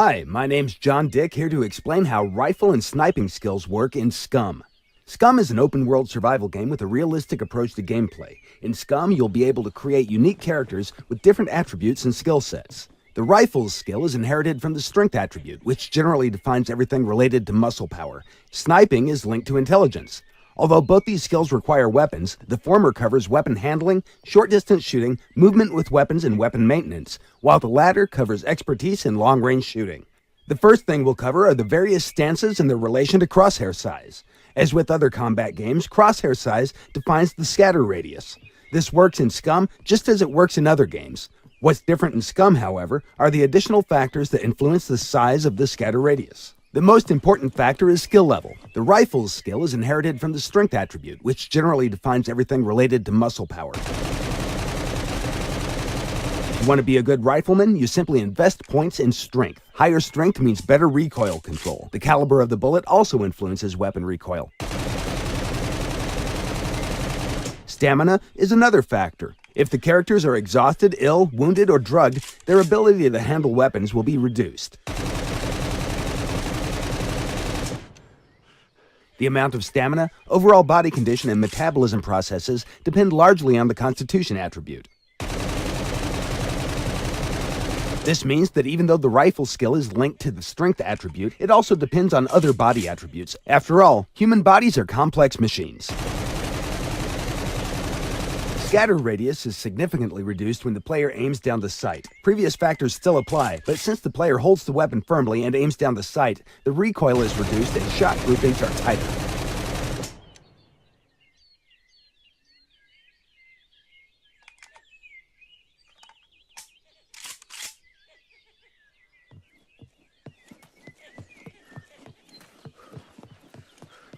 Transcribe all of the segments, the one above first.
Hi, my name's John Dick, here to explain how rifle and sniping skills work in SCUM. SCUM is an open-world survival game with a realistic approach to gameplay. In SCUM, you'll be able to create unique characters with different attributes and skill sets. The rifle's skill is inherited from the strength attribute, which generally defines everything related to muscle power. Sniping is linked to intelligence. Although both these skills require weapons, the former covers weapon handling, short-distance shooting, movement with weapons, and weapon maintenance, while the latter covers expertise in long-range shooting. The first thing we'll cover are the various stances and their relation to crosshair size. As with other combat games, crosshair size defines the scatter radius. This works in SCUM just as it works in other games. What's different in SCUM, however, are the additional factors that influence the size of the scatter radius. The most important factor is skill level. The rifle's skill is inherited from the strength attribute, which generally defines everything related to muscle power. If you want to be a good rifleman, you simply invest points in strength. Higher strength means better recoil control. The caliber of the bullet also influences weapon recoil. Stamina is another factor. If the characters are exhausted, ill, wounded, or drugged, their ability to handle weapons will be reduced. The amount of stamina, overall body condition, and metabolism processes depend largely on the constitution attribute. This means that even though the rifle skill is linked to the strength attribute, it also depends on other body attributes. After all, human bodies are complex machines. Scatter radius is significantly reduced when the player aims down the sight. Previous factors still apply, but since the player holds the weapon firmly and aims down the sight, the recoil is reduced and shot groupings are tighter.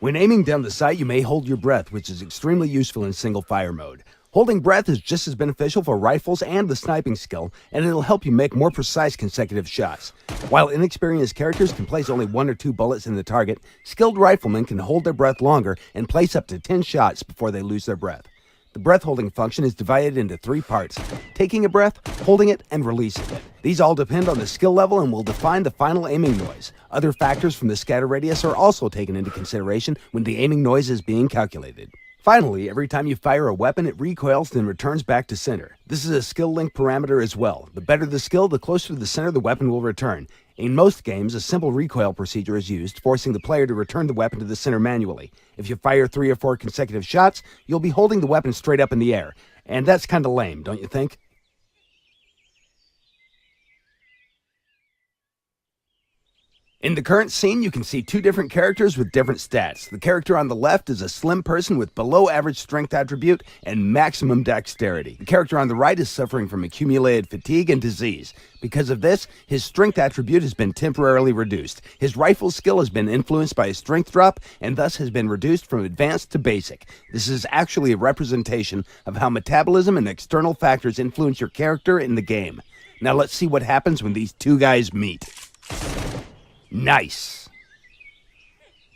When aiming down the sight, you may hold your breath, which is extremely useful in single fire mode. Holding breath is just as beneficial for rifles and the sniping skill, and it'll help you make more precise consecutive shots. While inexperienced characters can place only 1 or 2 bullets in the target, skilled riflemen can hold their breath longer and place up to 10 shots before they lose their breath. The breath-holding function is divided into 3 parts: taking a breath, holding it, and releasing it. These all depend on the skill level and will define the final aiming noise. Other factors from the scatter radius are also taken into consideration when the aiming noise is being calculated. Finally, every time you fire a weapon, it recoils and returns back to center. This is a skill link parameter as well. The better the skill, the closer to the center the weapon will return. In most games, a simple recoil procedure is used, forcing the player to return the weapon to the center manually. If you fire 3 or 4 consecutive shots, you'll be holding the weapon straight up in the air. And that's kinda lame, don't you think? In the current scene, you can see 2 different characters with different stats. The character on the left is a slim person with below average strength attribute and maximum dexterity. The character on the right is suffering from accumulated fatigue and disease. Because of this, his strength attribute has been temporarily reduced. His rifle skill has been influenced by a strength drop and thus has been reduced from advanced to basic. This is actually a representation of how metabolism and external factors influence your character in the game. Now let's see what happens when these 2 guys meet. Nice!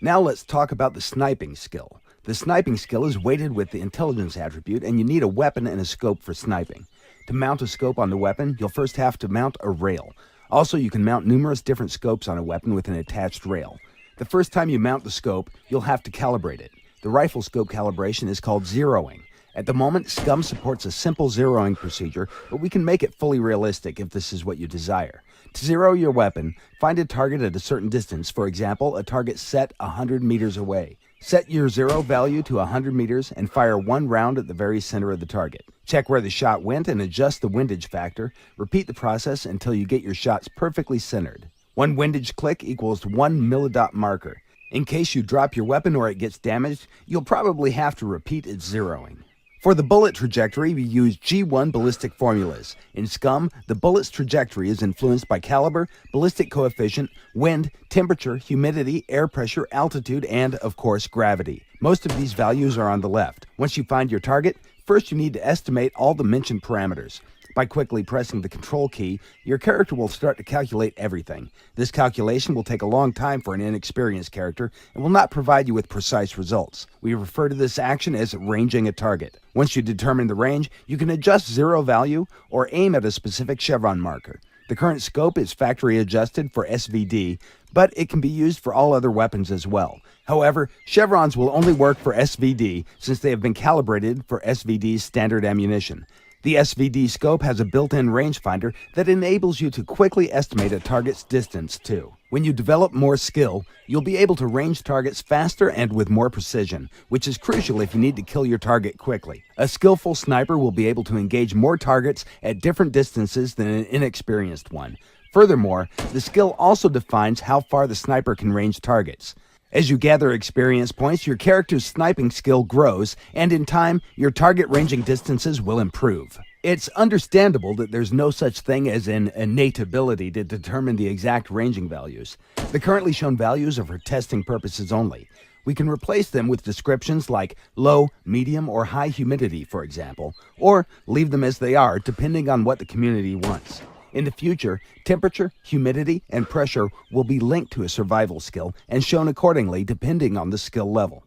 Now let's talk about the sniping skill. The sniping skill is weighted with the intelligence attribute, and you need a weapon and a scope for sniping. To mount a scope on the weapon, you'll first have to mount a rail. Also, you can mount numerous different scopes on a weapon with an attached rail. The first time you mount the scope, you'll have to calibrate it. The rifle scope calibration is called zeroing. At the moment, SCUM supports a simple zeroing procedure, but we can make it fully realistic if this is what you desire. To zero your weapon, find a target at a certain distance, for example, a target set 100 meters away. Set your zero value to 100 meters and fire 1 round at the very center of the target. Check where the shot went and adjust the windage factor. Repeat the process until you get your shots perfectly centered. 1 windage click equals 1 millidot marker. In case you drop your weapon or it gets damaged, you'll probably have to repeat its zeroing. For the bullet trajectory, we use G1 ballistic formulas. In SCUM, the bullet's trajectory is influenced by caliber, ballistic coefficient, wind, temperature, humidity, air pressure, altitude, and, of course, gravity. Most of these values are on the left. Once you find your target, first you need to estimate all the mentioned parameters. By quickly pressing the control key, your character will start to calculate everything. This calculation will take a long time for an inexperienced character and will not provide you with precise results. We refer to this action as ranging a target. Once you determine the range, you can adjust zero value or aim at a specific chevron marker. The current scope is factory adjusted for SVD, but it can be used for all other weapons as well. However, chevrons will only work for SVD since they have been calibrated for SVD's standard ammunition. The SVD scope has a built-in rangefinder that enables you to quickly estimate a target's distance too. When you develop more skill, you'll be able to range targets faster and with more precision, which is crucial if you need to kill your target quickly. A skillful sniper will be able to engage more targets at different distances than an inexperienced one. Furthermore, the skill also defines how far the sniper can range targets. As you gather experience points, your character's sniping skill grows, and in time, your target ranging distances will improve. It's understandable that there's no such thing as an innate ability to determine the exact ranging values. The currently shown values are for testing purposes only. We can replace them with descriptions like low, medium, or high humidity, for example, or leave them as they are depending on what the community wants. In the future, temperature, humidity, and pressure will be linked to a survival skill and shown accordingly depending on the skill level.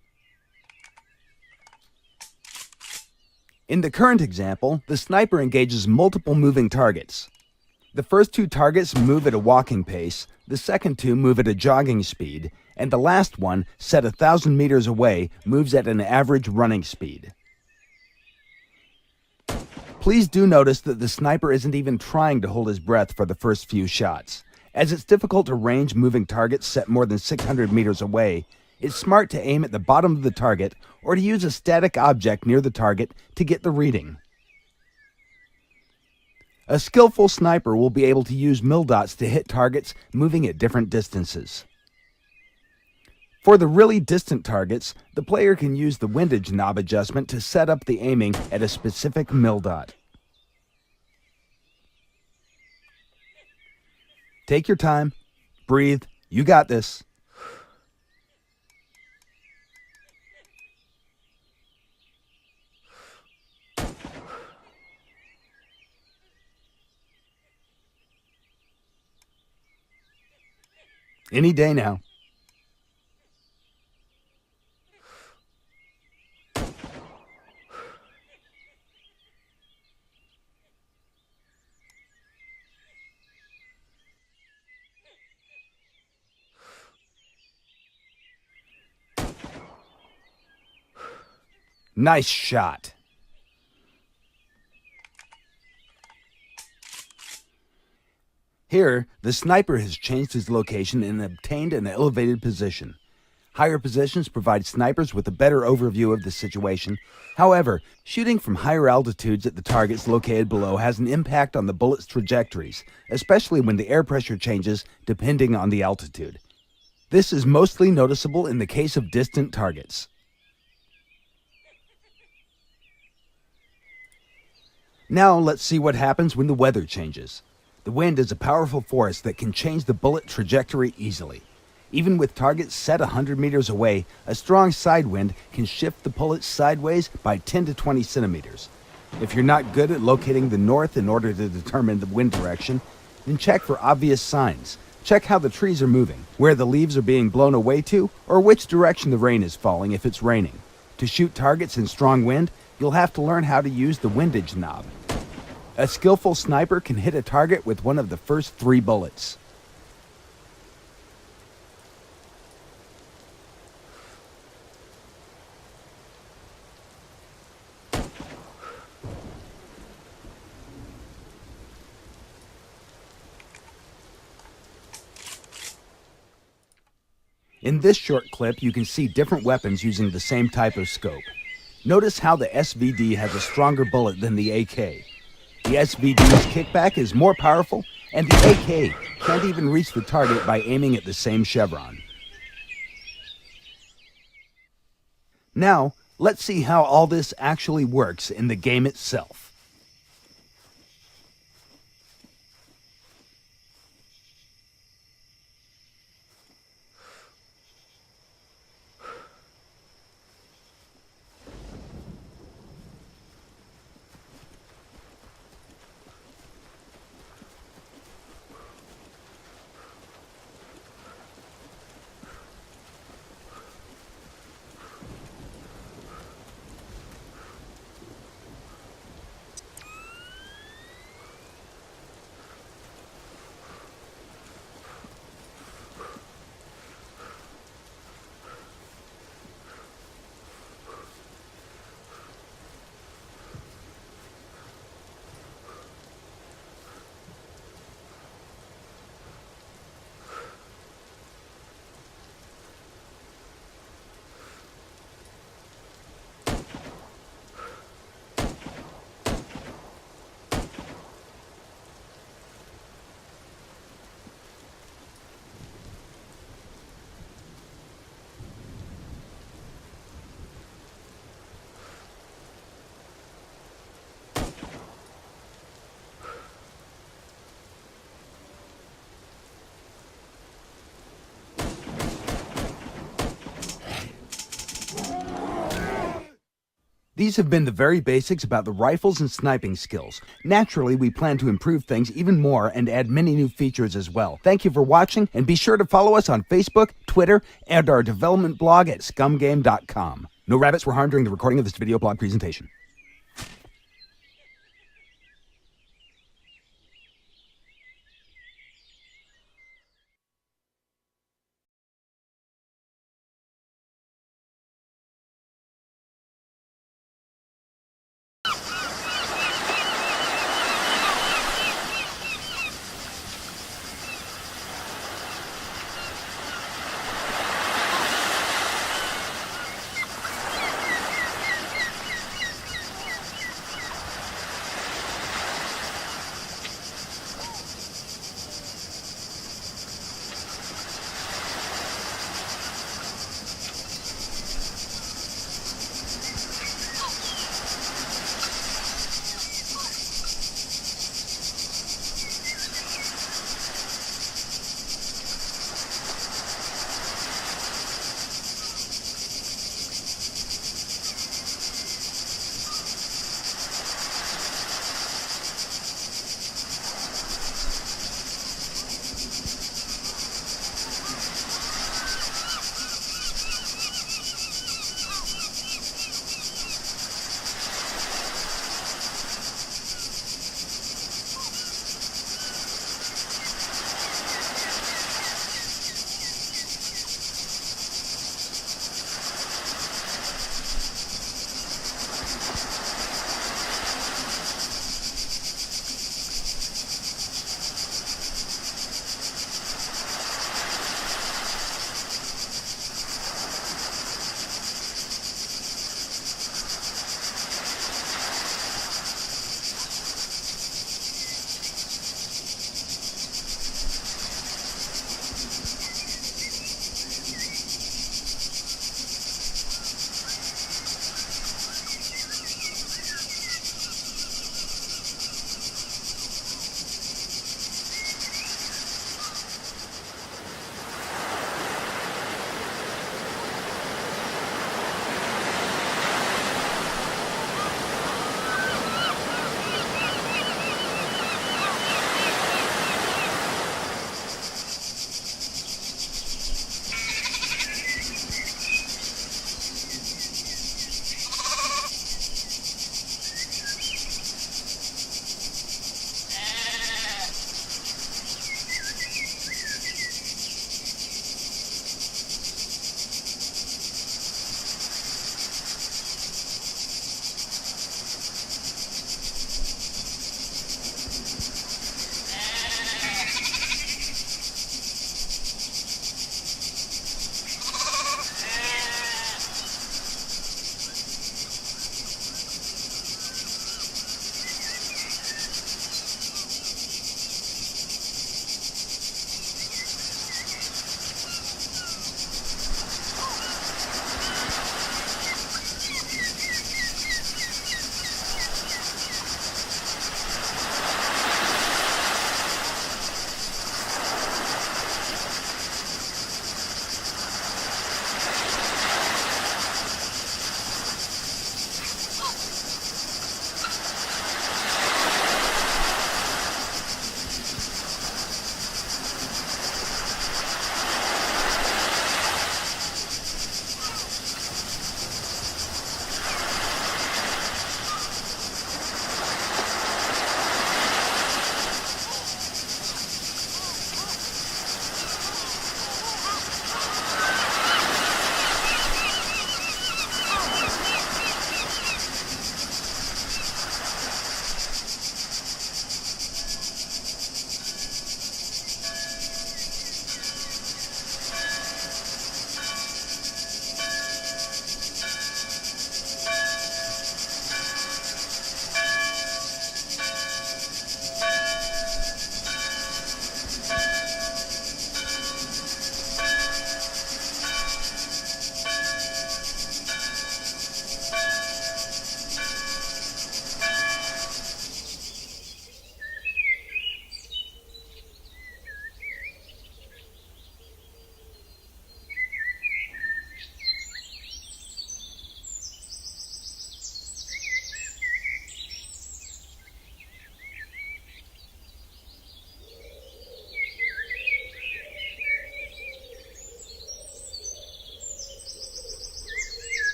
In the current example, the sniper engages multiple moving targets. The first two targets move at a walking pace, the second two move at a jogging speed, and the last one, set 1,000 meters away, moves at an average running speed. Please do notice that the sniper isn't even trying to hold his breath for the first few shots. As it's difficult to range moving targets set more than 600 meters away, it's smart to aim at the bottom of the target or to use a static object near the target to get the reading. A skillful sniper will be able to use mil-dots to hit targets moving at different distances. For the really distant targets, the player can use the windage knob adjustment to set up the aiming at a specific mil-dot. Take your time, breathe, you got this. Any day now. Nice shot. Here, the sniper has changed his location and obtained an elevated position. Higher positions provide snipers with a better overview of the situation. However, shooting from higher altitudes at the targets located below has an impact on the bullet's trajectories, especially when the air pressure changes depending on the altitude. This is mostly noticeable in the case of distant targets. Now let's see what happens when the weather changes. The wind is a powerful force that can change the bullet trajectory easily. Even with targets set 100 meters away, a strong side wind can shift the bullet sideways by 10 to 20 centimeters. If you're not good at locating the north in order to determine the wind direction, then check for obvious signs. Check how the trees are moving, where the leaves are being blown away to, or which direction the rain is falling if it's raining. To shoot targets in strong wind, you'll have to learn how to use the windage knob. A skillful sniper can hit a target with one of the first 3 bullets. In this short clip, you can see different weapons using the same type of scope. Notice how the SVD has a stronger bullet than the AK. The SVD's kickback is more powerful, and the AK can't even reach the target by aiming at the same chevron. Now, let's see how all this actually works in the game itself. These have been the very basics about the rifles and sniping skills. Naturally, we plan to improve things even more and add many new features as well. Thank you for watching, and be sure to follow us on Facebook, Twitter, and our development blog at scumgame.com. No rabbits were harmed during the recording of this video blog presentation.